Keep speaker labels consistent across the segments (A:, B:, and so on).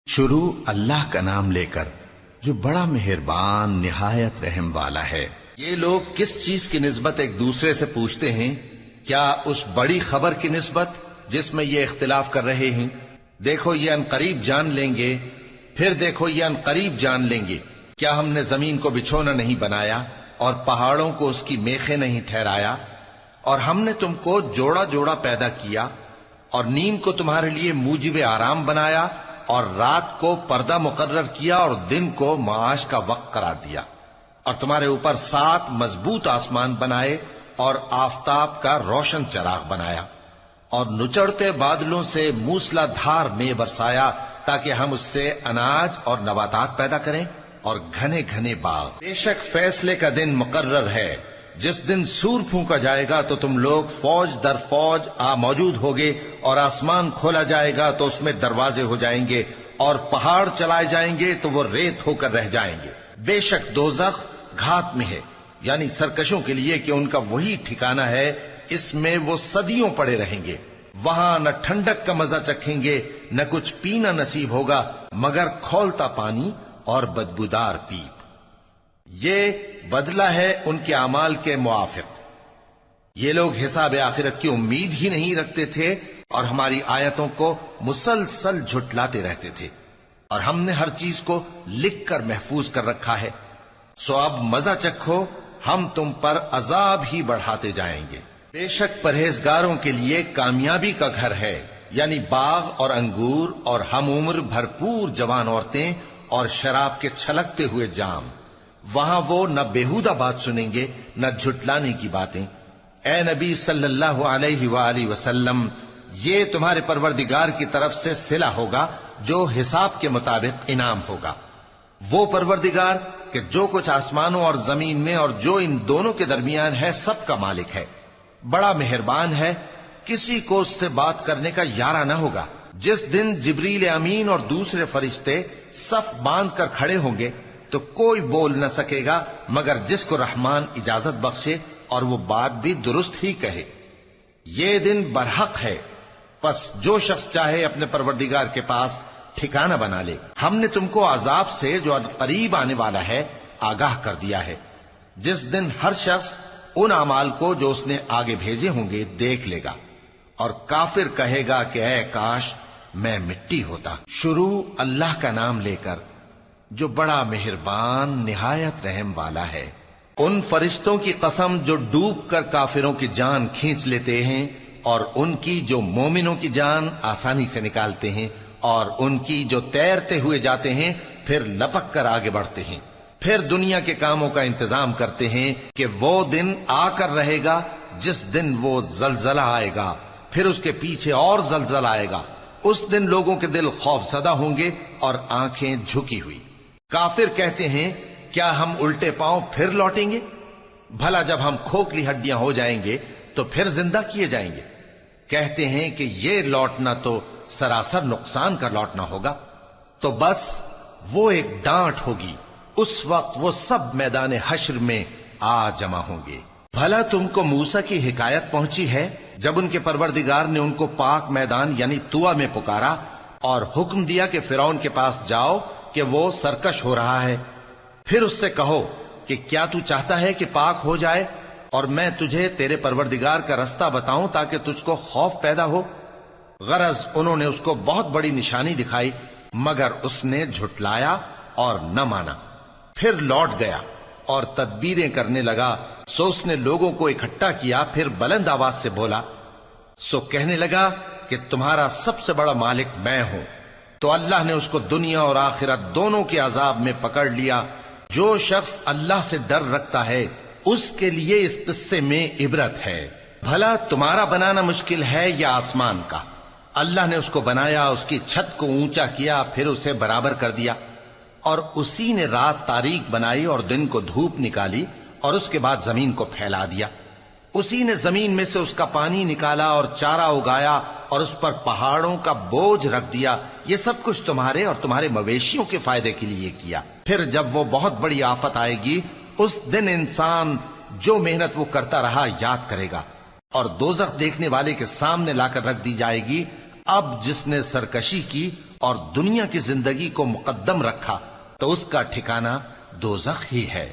A: شروع اللہ کا نام لے کر جو بڑا مہربان نہایت رحم والا ہے۔ یہ لوگ کس چیز کی نسبت ایک دوسرے سے پوچھتے ہیں؟ کیا اس بڑی خبر کی نسبت جس میں یہ اختلاف کر رہے ہیں؟ دیکھو یہ عنقریب جان لیں گے، پھر دیکھو یہ عنقریب جان لیں گے۔ کیا ہم نے زمین کو بچھونا نہیں بنایا اور پہاڑوں کو اس کی میخیں نہیں ٹھہرایا؟ اور ہم نے تم کو جوڑا جوڑا پیدا کیا اور نیند کو تمہارے لیے موجب آرام بنایا اور رات کو پردہ مقرر کیا اور دن کو معاش کا وقت قرار دیا، اور تمہارے اوپر 7 مضبوط آسمان بنائے اور آفتاب کا روشن چراغ بنایا، اور نچڑتے بادلوں سے موسلا دھار میں برسایا تاکہ ہم اس سے اناج اور نباتات پیدا کریں اور گھنے گھنے باغ۔ بے شک فیصلے کا دن مقرر ہے، جس دن سور پھونکا جائے گا تو تم لوگ فوج در فوج موجود ہوگے، اور آسمان کھولا جائے گا تو اس میں دروازے ہو جائیں گے، اور پہاڑ چلائے جائیں گے تو وہ ریت ہو کر رہ جائیں گے۔ بے شک دوزخ گھات میں ہے، یعنی سرکشوں کے لیے کہ ان کا وہی ٹھکانہ ہے، اس میں وہ صدیوں پڑے رہیں گے۔ وہاں نہ ٹھنڈک کا مزہ چکھیں گے، نہ کچھ پینا نصیب ہوگا مگر کھولتا پانی اور بدبودار پیپ۔ یہ بدلہ ہے ان کے اعمال کے موافق۔ یہ لوگ حساب آخرت کی امید ہی نہیں رکھتے تھے اور ہماری آیتوں کو مسلسل جھٹلاتے رہتے تھے، اور ہم نے ہر چیز کو لکھ کر محفوظ کر رکھا ہے۔ سو اب مزہ چکھو، ہم تم پر عذاب ہی بڑھاتے جائیں گے۔ بے شک پرہیزگاروں کے لیے کامیابی کا گھر ہے، یعنی باغ اور انگور اور ہم عمر بھرپور جوان عورتیں اور شراب کے چھلکتے ہوئے جام۔ وہاں وہ نہ بیہودہ بات سنیں گے نہ جھٹلانے کی باتیں۔ اے نبی صلی اللہ علیہ وآلہ وسلم، یہ تمہارے پروردگار کی طرف سے صلہ ہوگا جو حساب کے مطابق انعام ہوگا۔ وہ پروردگار کہ جو کچھ آسمانوں اور زمین میں اور جو ان دونوں کے درمیان ہے سب کا مالک ہے، بڑا مہربان ہے، کسی کو اس سے بات کرنے کا یارہ نہ ہوگا۔ جس دن جبریل امین اور دوسرے فرشتے صف باندھ کر کھڑے ہوں گے تو کوئی بول نہ سکے گا مگر جس کو رحمان اجازت بخشے اور وہ بات بھی درست ہی کہے۔ یہ دن برحق ہے، پس جو شخص چاہے اپنے پروردگار کے پاس ٹھکانہ بنا لے۔ ہم نے تم کو عذاب سے جو قریب آنے والا ہے آگاہ کر دیا ہے، جس دن ہر شخص ان اعمال کو جو اس نے آگے بھیجے ہوں گے دیکھ لے گا، اور کافر کہے گا کہ اے کاش میں مٹی ہوتا۔ شروع اللہ کا نام لے کر جو بڑا مہربان نہایت رحم والا ہے۔ ان فرشتوں کی قسم جو ڈوب کر کافروں کی جان کھینچ لیتے ہیں، اور ان کی جو مومنوں کی جان آسانی سے نکالتے ہیں، اور ان کی جو تیرتے ہوئے جاتے ہیں پھر لپک کر آگے بڑھتے ہیں، پھر دنیا کے کاموں کا انتظام کرتے ہیں کہ وہ دن آ کر رہے گا جس دن وہ زلزلہ آئے گا، پھر اس کے پیچھے اور زلزلہ آئے گا۔ اس دن لوگوں کے دل خوف زدہ ہوں گے اور آنکھیں جھکی ہوئی۔ کافر کہتے ہیں کیا ہم الٹے پاؤں پھر لوٹیں گے؟ بھلا جب ہم کھوکھلی ہڈیاں ہو جائیں گے تو پھر زندہ کیے جائیں گے؟ کہتے ہیں کہ یہ لوٹنا تو سراسر نقصان کا لوٹنا ہوگا۔ تو بس وہ ایک ڈانٹ ہوگی، اس وقت وہ سب میدان حشر میں آ جمع ہوں گے۔ بھلا تم کو موسیٰ کی حکایت پہنچی ہے جب ان کے پروردگار نے ان کو پاک میدان یعنی طویٰ میں پکارا اور حکم دیا کہ فرعون کے پاس جاؤ کہ وہ سرکش ہو رہا ہے، پھر اس سے کہو کہ کیا تو چاہتا ہے کہ پاک ہو جائے اور میں تجھے تیرے پروردگار کا رستہ بتاؤں تاکہ تجھ کو خوف پیدا ہو؟ غرض انہوں نے اس کو بہت بڑی نشانی دکھائی مگر اس نے جھٹلایا اور نہ مانا، پھر لوٹ گیا اور تدبیریں کرنے لگا۔ سو اس نے لوگوں کو اکٹھا کیا، پھر بلند آواز سے بولا، سو کہنے لگا کہ تمہارا سب سے بڑا مالک میں ہوں۔ تو اللہ نے اس کو دنیا اور آخرت دونوں کے عذاب میں پکڑ لیا۔ جو شخص اللہ سے ڈر رکھتا ہے اس کے لیے اس قصے میں عبرت ہے۔ بھلا تمہارا بنانا مشکل ہے یا آسمان کا؟ اللہ نے اس کو بنایا، اس کی چھت کو اونچا کیا، پھر اسے برابر کر دیا، اور اسی نے رات تاریک بنائی اور دن کو دھوپ نکالی، اور اس کے بعد زمین کو پھیلا دیا۔ اسی نے زمین میں سے اس کا پانی نکالا اور چارہ اگایا اور اس پر پہاڑوں کا بوجھ رکھ دیا۔ یہ سب کچھ تمہارے اور تمہارے مویشیوں کے فائدے کے لیے کیا۔ پھر جب وہ بہت بڑی آفت آئے گی اس دن انسان جو محنت وہ کرتا رہا یاد کرے گا، اور دوزخ دیکھنے والے کے سامنے لا کر رکھ دی جائے گی۔ اب جس نے سرکشی کی اور دنیا کی زندگی کو مقدم رکھا تو اس کا ٹھکانہ دوزخ ہی ہے،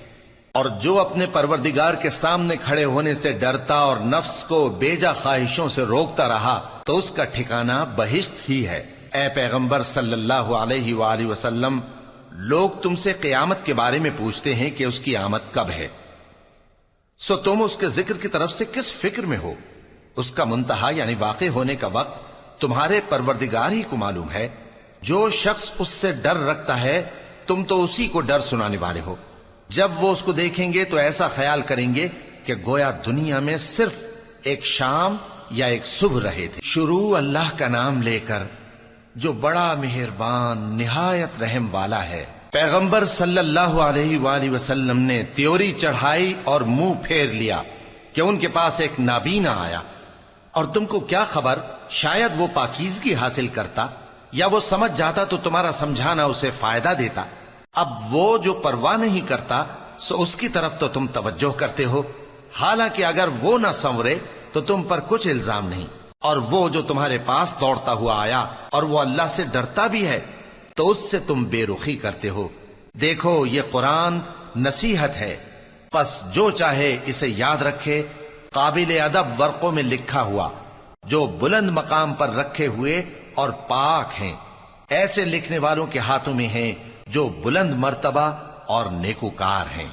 A: اور جو اپنے پروردگار کے سامنے کھڑے ہونے سے ڈرتا اور نفس کو بیجا خواہشوں سے روکتا رہا تو اس کا ٹھکانہ بہشت ہی ہے۔ اے پیغمبر صلی اللہ علیہ وآلہ وسلم، لوگ تم سے قیامت کے بارے میں پوچھتے ہیں کہ اس کی آمد کب ہے، سو تم اس کے ذکر کی طرف سے کس فکر میں ہو؟ اس کا منتہا یعنی واقع ہونے کا وقت تمہارے پروردگار ہی کو معلوم ہے۔ جو شخص اس سے ڈر رکھتا ہے تم تو اسی کو ڈر سنانے والے ہو۔ جب وہ اس کو دیکھیں گے تو ایسا خیال کریں گے کہ گویا دنیا میں صرف ایک شام یا ایک صبح رہے تھے۔ شروع اللہ کا نام لے کر جو بڑا مہربان نہایت رحم والا ہے۔ پیغمبر صلی اللہ علیہ وآلہ وسلم نے تیوری چڑھائی اور منہ پھیر لیا کہ ان کے پاس ایک نابینا آیا، اور تم کو کیا خبر، شاید وہ پاکیزگی حاصل کرتا یا وہ سمجھ جاتا تو تمہارا سمجھانا اسے فائدہ دیتا۔ اب وہ جو پرواہ نہیں کرتا سو اس کی طرف تو تم توجہ کرتے ہو، حالانکہ اگر وہ نہ سنورے تو تم پر کچھ الزام نہیں۔ اور وہ جو تمہارے پاس دوڑتا ہوا آیا اور وہ اللہ سے ڈرتا بھی ہے تو اس سے تم بے رخی کرتے ہو۔ دیکھو یہ قرآن نصیحت ہے، پس جو چاہے اسے یاد رکھے۔ قابل ادب ورقوں میں لکھا ہوا جو بلند مقام پر رکھے ہوئے اور پاک ہیں، ایسے لکھنے والوں کے ہاتھوں میں ہیں جو بلند مرتبہ اور نیکوکار ہیں۔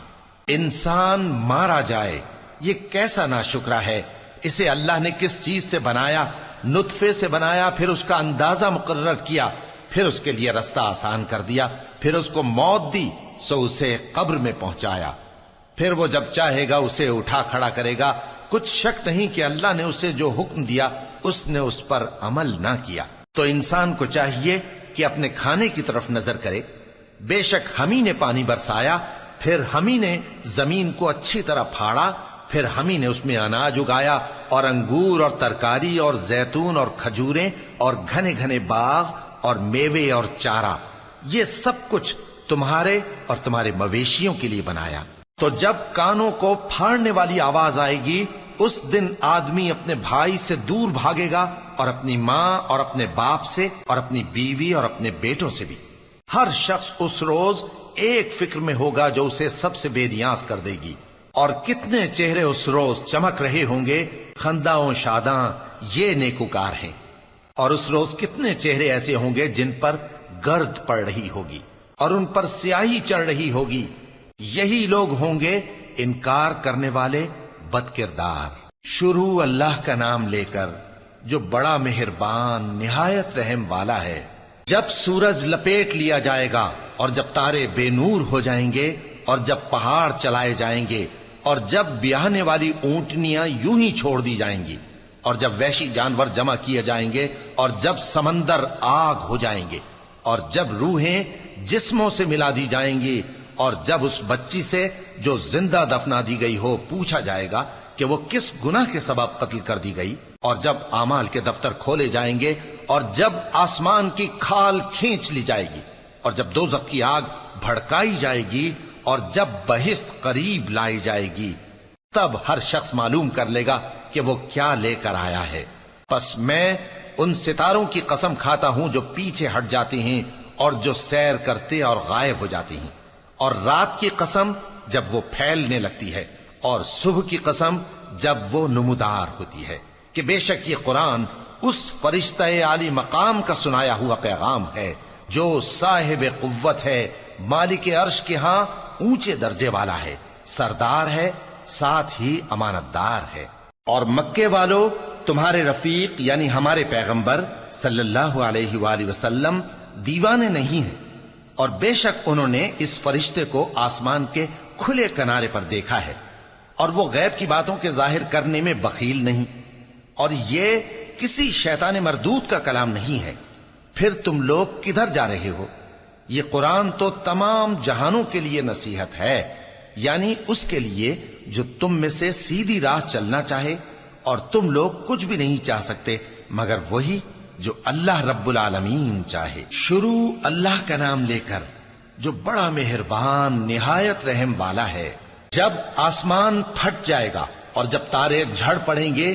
A: انسان مارا جائے، یہ کیسا ناشکرا ہے۔ اسے اللہ نے کس چیز سے بنایا؟ نطفے سے بنایا، پھر اس کا اندازہ مقرر کیا، پھر اس کے لیے رستہ آسان کر دیا، پھر اس کو موت دی سو اسے قبر میں پہنچایا، پھر وہ جب چاہے گا اسے اٹھا کھڑا کرے گا۔ کچھ شک نہیں کہ اللہ نے اسے جو حکم دیا اس نے اس پر عمل نہ کیا۔ تو انسان کو چاہیے کہ اپنے کھانے کی طرف نظر کرے۔ بے شک ہم ہی نے پانی برسایا، پھر ہم ہی نے زمین کو اچھی طرح پھاڑا، پھر ہم ہی نے اس میں اناج اگایا اور انگور اور ترکاری اور زیتون اور کھجوریں اور گھنے گھنے باغ اور میوے اور چارہ، یہ سب کچھ تمہارے اور تمہارے مویشیوں کے لیے بنایا۔ تو جب کانوں کو پھاڑنے والی آواز آئے گی اس دن آدمی اپنے بھائی سے دور بھاگے گا، اور اپنی ماں اور اپنے باپ سے اور اپنی بیوی اور اپنے بیٹوں سے بھی۔ ہر شخص اس روز ایک فکر میں ہوگا جو اسے سب سے بے نیاز کر دے گی۔ اور کتنے چہرے اس روز چمک رہے ہوں گے، خنداں و شاداں، یہ نیکوکار ہیں۔ اور اس روز کتنے چہرے ایسے ہوں گے جن پر گرد پڑ رہی ہوگی اور ان پر سیاہی چڑھ رہی ہوگی، یہی لوگ ہوں گے انکار کرنے والے بد کردار۔ شروع اللہ کا نام لے کر جو بڑا مہربان نہایت رحم والا ہے۔ جب سورج لپیٹ لیا جائے گا اور جب تارے بے نور ہو جائیں گے اور جب پہاڑ چلائے جائیں گے اور جب بیاہنے والی اونٹنیاں یوں ہی چھوڑ دی جائیں گی اور جب وحشی جانور جمع کیے جائیں گے اور جب سمندر آگ ہو جائیں گے اور جب روحیں جسموں سے ملا دی جائیں گی اور جب اس بچی سے جو زندہ دفنا دی گئی ہو پوچھا جائے گا کہ وہ کس گناہ کے سبب قتل کر دی گئی، اور جب اعمال کے دفتر کھولے جائیں گے اور جب آسمان کی کھال کھینچ لی جائے گی اور جب دوزخ کی آگ بھڑکائی جائے گی اور جب بہشت قریب لائی جائے گی، تب ہر شخص معلوم کر لے گا کہ وہ کیا لے کر آیا ہے۔ پس میں ان ستاروں کی قسم کھاتا ہوں جو پیچھے ہٹ جاتے ہیں اور جو سیر کرتے اور غائب ہو جاتے ہیں، اور رات کی قسم جب وہ پھیلنے لگتی ہے، اور صبح کی قسم جب وہ نمودار ہوتی ہے، کہ بے شک یہ قرآن اس فرشتہ عالی مقام کا سنایا ہوا پیغام ہے جو صاحب قوت ہے، مالک عرش کے ہاں اونچے درجے والا ہے، سردار ہے، ساتھ ہی امانت دار ہے۔ اور مکے والو، تمہارے رفیق یعنی ہمارے پیغمبر صلی اللہ علیہ وآلہ وسلم دیوانے نہیں ہیں، اور بے شک انہوں نے اس فرشتے کو آسمان کے کھلے کنارے پر دیکھا ہے، اور وہ غیب کی باتوں کے ظاہر کرنے میں بخیل نہیں، اور یہ کسی شیطان مردود کا کلام نہیں ہے۔ پھر تم لوگ کدھر جا رہے ہو؟ یہ قرآن تو تمام جہانوں کے لیے نصیحت ہے، یعنی اس کے لیے جو تم میں سے سیدھی راہ چلنا چاہے، اور تم لوگ کچھ بھی نہیں چاہ سکتے مگر وہی جو اللہ رب العالمین چاہے۔ شروع اللہ کا نام لے کر جو بڑا مہربان نہایت رحم والا ہے۔ جب آسمان پھٹ جائے گا اور جب تارے جھڑ پڑیں گے